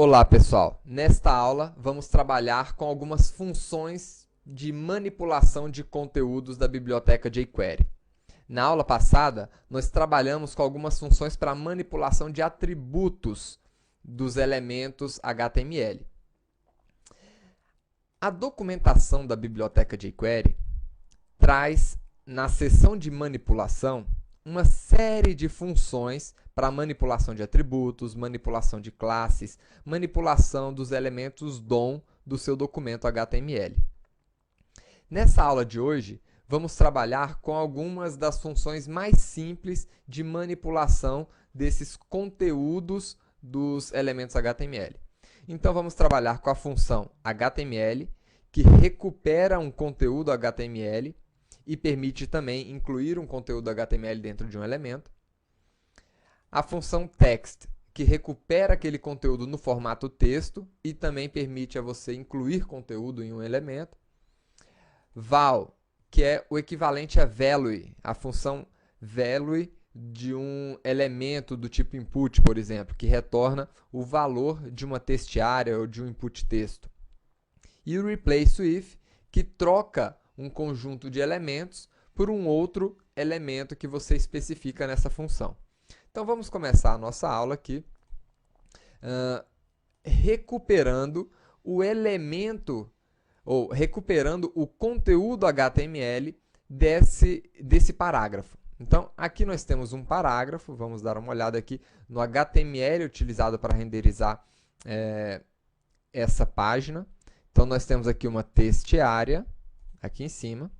Olá, pessoal! Nesta aula, vamos trabalhar com algumas funções de manipulação de conteúdos da biblioteca jQuery. Na aula passada, nós trabalhamos com algumas funções para manipulação de atributos dos elementos HTML. A documentação da biblioteca jQuery traz, na seção de manipulação, uma série de funções para manipulação de atributos, manipulação de classes, manipulação dos elementos DOM do seu documento HTML. Nessa aula de hoje, vamos trabalhar com algumas das funções mais simples de manipulação desses conteúdos dos elementos HTML. Então, vamos trabalhar com a função HTML, que recupera um conteúdo HTML e permite também incluir um conteúdo HTML dentro de um elemento. A função text, que recupera aquele conteúdo no formato texto e também permite a você incluir conteúdo em um elemento. Val, que é o equivalente a value, a função value de um elemento do tipo input, por exemplo, que retorna o valor de uma textiária ou de um input texto. E o replace with, que troca um conjunto de elementos por um outro elemento que você especifica nessa função. Então, vamos começar a nossa aula aqui recuperando o elemento, ou recuperando o conteúdo HTML desse parágrafo. Então, aqui nós temos um parágrafo, vamos dar uma olhada aqui no HTML utilizado para renderizar essa página. Então, nós temos aqui uma textiária, aqui em cima,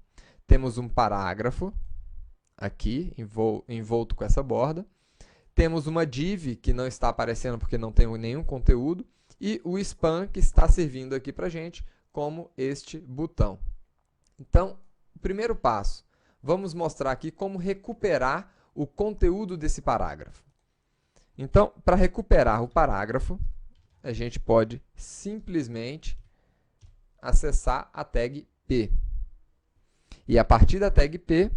temos um parágrafo, aqui, envolto com essa borda, temos uma div que não está aparecendo porque não tem nenhum conteúdo, e o span que está servindo aqui para a gente como este botão. Então, o primeiro passo, vamos mostrar aqui como recuperar o conteúdo desse parágrafo. Então, para recuperar o parágrafo, a gente pode simplesmente acessar a tag P. E a partir da tag P,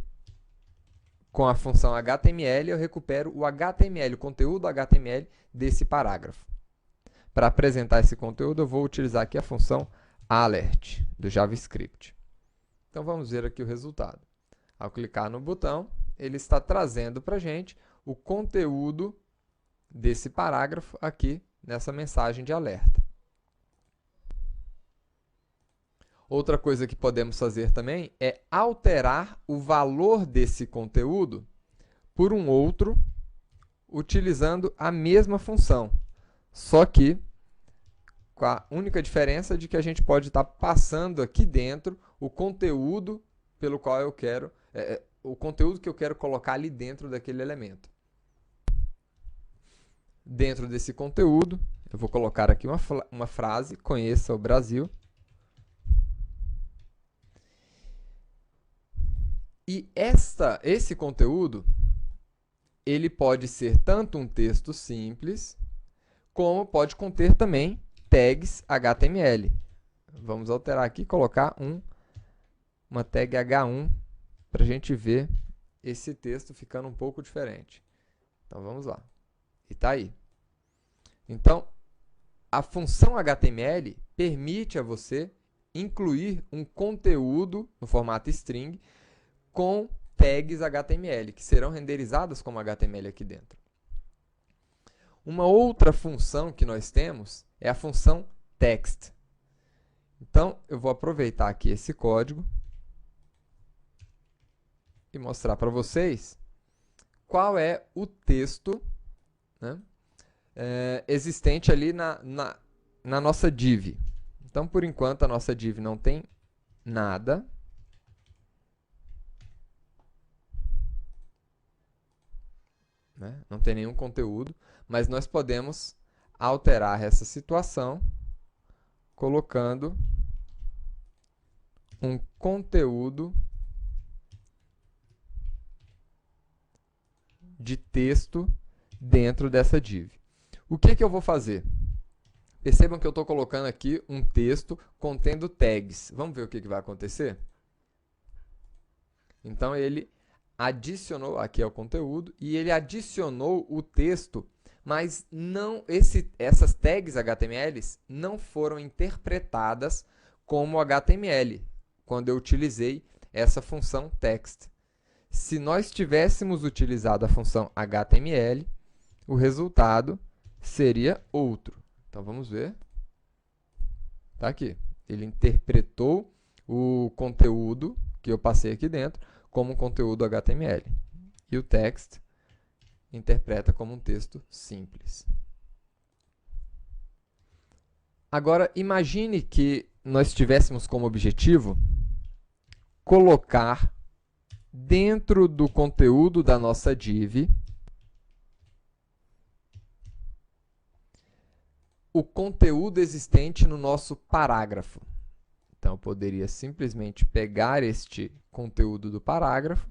com a função HTML, eu recupero o HTML, o conteúdo HTML desse parágrafo. Para apresentar esse conteúdo, eu vou utilizar aqui a função alert do JavaScript. Então, vamos ver aqui o resultado. Ao clicar no botão, ele está trazendo para a gente o conteúdo desse parágrafo aqui nessa mensagem de alerta. Outra coisa que podemos fazer também é alterar o valor desse conteúdo por um outro utilizando a mesma função, só que com a única diferença de que a gente pode estar passando aqui dentro o conteúdo pelo qual eu quero, o conteúdo que eu quero colocar ali dentro daquele elemento. Dentro desse conteúdo, eu vou colocar aqui uma frase, conheça o Brasil. E esse conteúdo, ele pode ser tanto um texto simples, como pode conter também tags HTML. Vamos alterar aqui e colocar uma tag H1 para a gente ver esse texto ficando um pouco diferente. Então, vamos lá. E está aí. Então, a função HTML permite a você incluir um conteúdo no formato string com tags HTML, que serão renderizadas como HTML aqui dentro. Uma outra função que nós temos é a função text. Então, eu vou aproveitar aqui esse código e mostrar para vocês qual é o texto, né, existente ali na nossa div. Então, por enquanto, a nossa div não tem nada. Não tem nenhum conteúdo, mas nós podemos alterar essa situação colocando um conteúdo de texto dentro dessa div. O que eu vou fazer? Percebam que eu estou colocando aqui um texto contendo tags. Vamos ver o que vai acontecer? Então, ele adicionou, aqui é o conteúdo, e ele adicionou o texto mas essas tags HTML não foram interpretadas como HTML quando eu utilizei essa função text. Se nós tivéssemos utilizado a função HTML, o resultado seria outro. Então, vamos ver. Está aqui. Ele interpretou o conteúdo que eu passei aqui dentro como um conteúdo HTML. E o text interpreta como um texto simples. Agora, imagine que nós tivéssemos como objetivo colocar dentro do conteúdo da nossa div o conteúdo existente no nosso parágrafo. Então, eu poderia simplesmente pegar este conteúdo do parágrafo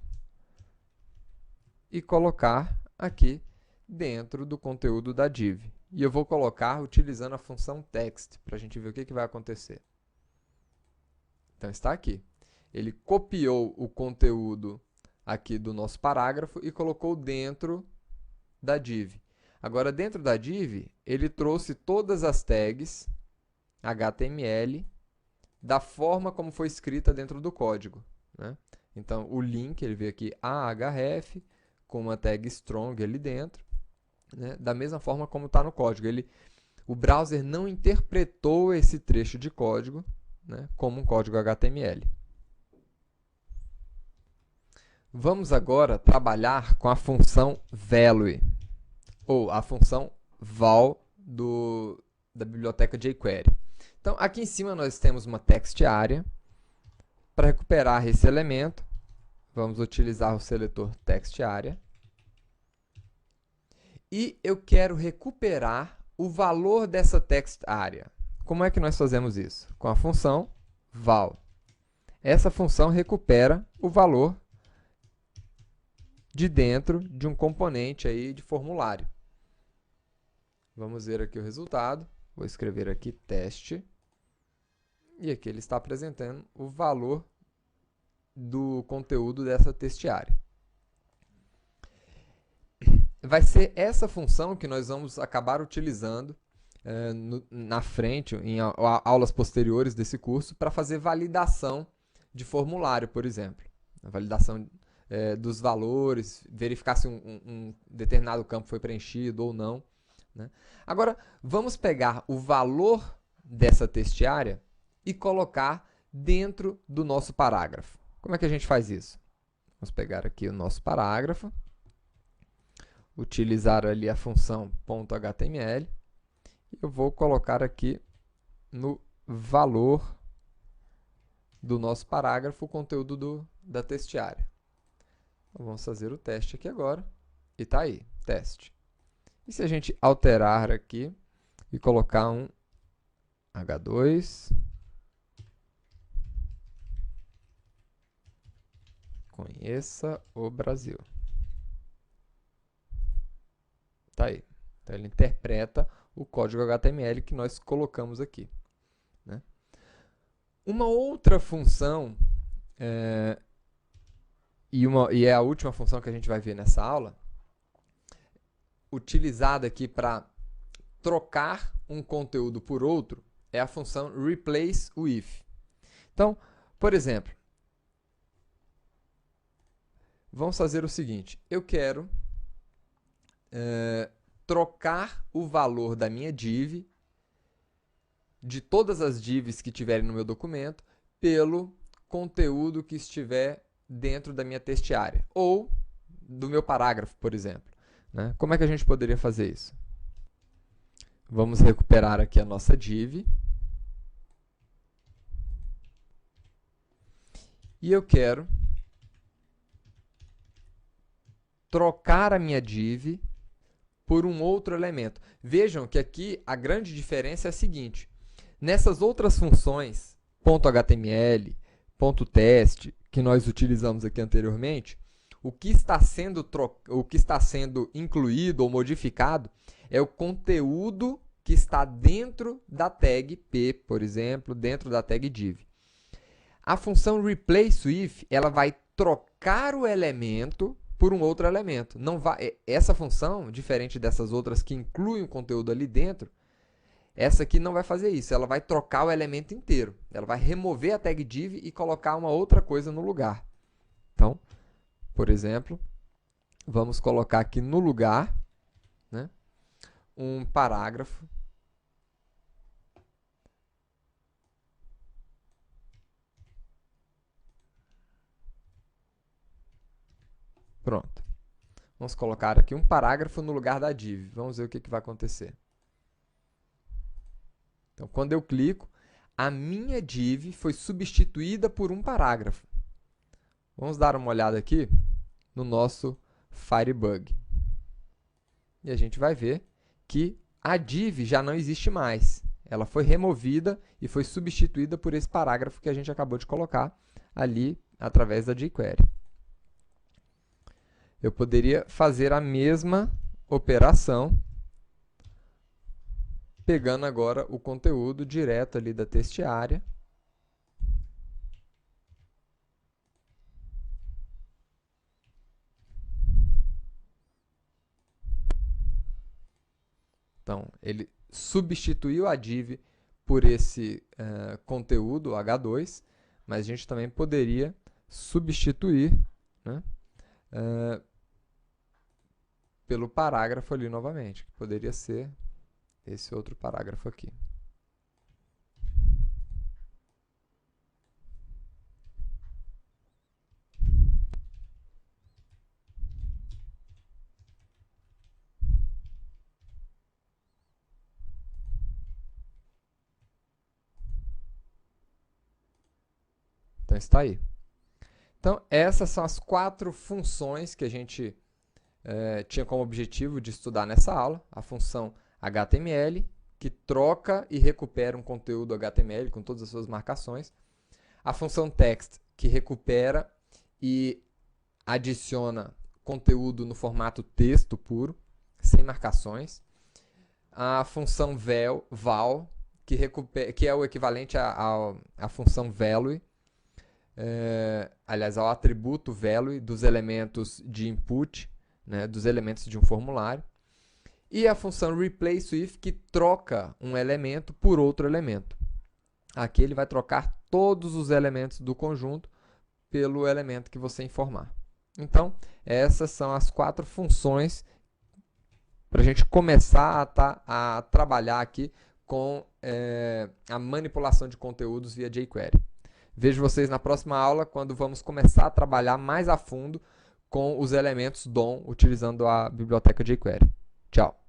e colocar aqui dentro do conteúdo da div. E eu vou colocar utilizando a função text, para a gente ver o que vai acontecer. Então, está aqui. Ele copiou o conteúdo aqui do nosso parágrafo e colocou dentro da div. Agora, dentro da div, ele trouxe todas as tags HTML da forma como foi escrita dentro do código, né? Então, o link, ele veio aqui ahref, com uma tag strong ali dentro, né? Da mesma forma como está no código. O browser não interpretou esse trecho de código, né, como um código HTML. Vamos agora trabalhar com a função value, ou a função val da biblioteca jQuery. Então, aqui em cima nós temos uma text area. Para recuperar esse elemento, vamos utilizar o seletor text area. E eu quero recuperar o valor dessa text area. Como é que nós fazemos isso? Com a função val. Essa função recupera o valor de dentro de um componente aí de formulário. Vamos ver aqui o resultado. Vou escrever aqui teste. E aqui ele está apresentando o valor do conteúdo dessa test area. Vai ser essa função que nós vamos acabar utilizando na frente, em aulas posteriores desse curso, para fazer validação de formulário, por exemplo. A validação dos valores, verificar se um determinado campo foi preenchido ou não, né? Agora, vamos pegar o valor dessa test area e colocar dentro do nosso parágrafo. Como é que a gente faz isso? Vamos pegar aqui o nosso parágrafo, utilizar ali a função .html, e eu vou colocar aqui no valor do nosso parágrafo o conteúdo da test area. Então, vamos fazer o teste aqui agora, e está aí, teste. E se a gente alterar aqui e colocar um H2, conheça o Brasil. Tá aí. Então, ele interpreta o código HTML que nós colocamos aqui, né? Uma outra função, e é a última função que a gente vai ver nessa aula, utilizada aqui para trocar um conteúdo por outro, é a função replace with. Então, por exemplo, vamos fazer o seguinte: eu quero trocar o valor da minha div, de todas as divs que tiverem no meu documento, pelo conteúdo que estiver dentro da minha test area, ou do meu parágrafo, por exemplo, né? Como é que a gente poderia fazer isso? Vamos recuperar aqui a nossa div. E eu quero trocar a minha div por um outro elemento. Vejam que aqui a grande diferença é a seguinte: nessas outras funções, .html, .test, que nós utilizamos aqui anteriormente, o que está sendo incluído ou modificado é o conteúdo que está dentro da tag p, por exemplo, dentro da tag div. A função replace with, ela vai trocar o elemento por um outro elemento. Não vai, essa função, diferente dessas outras que incluem o conteúdo ali dentro, essa aqui não vai fazer isso. Ela vai trocar o elemento inteiro. Ela vai remover a tag div e colocar uma outra coisa no lugar. Então, por exemplo, vamos colocar aqui no lugar, né, um parágrafo. Pronto. Vamos colocar aqui um parágrafo no lugar da div. Vamos ver o que vai acontecer. Então, quando eu clico, a minha div foi substituída por um parágrafo. Vamos dar uma olhada aqui no nosso Firebug. E a gente vai ver que a div já não existe mais. Ela foi removida e foi substituída por esse parágrafo que a gente acabou de colocar ali através da jQuery. Eu poderia fazer a mesma operação pegando agora o conteúdo direto ali da textiária. Então, ele substituiu a div por esse conteúdo H2, mas a gente também poderia substituir, né, pelo parágrafo ali novamente, que poderia ser esse outro parágrafo aqui. Então, está aí. Então, essas são as 4 funções que a gente tinha como objetivo de estudar nessa aula. A função HTML, que troca e recupera um conteúdo HTML com todas as suas marcações. A função text, que recupera e adiciona conteúdo no formato texto puro, sem marcações. A função val, que é o equivalente à função value, aliás, ao atributo value dos elementos de input, né, dos elementos de um formulário. E a função replace with, que troca um elemento por outro elemento. Aqui ele vai trocar todos os elementos do conjunto pelo elemento que você informar. Então, essas são as 4 funções para a gente começar a trabalhar aqui com a manipulação de conteúdos via jQuery. Vejo vocês na próxima aula, quando vamos começar a trabalhar mais a fundo com os elementos DOM, utilizando a biblioteca jQuery. Tchau!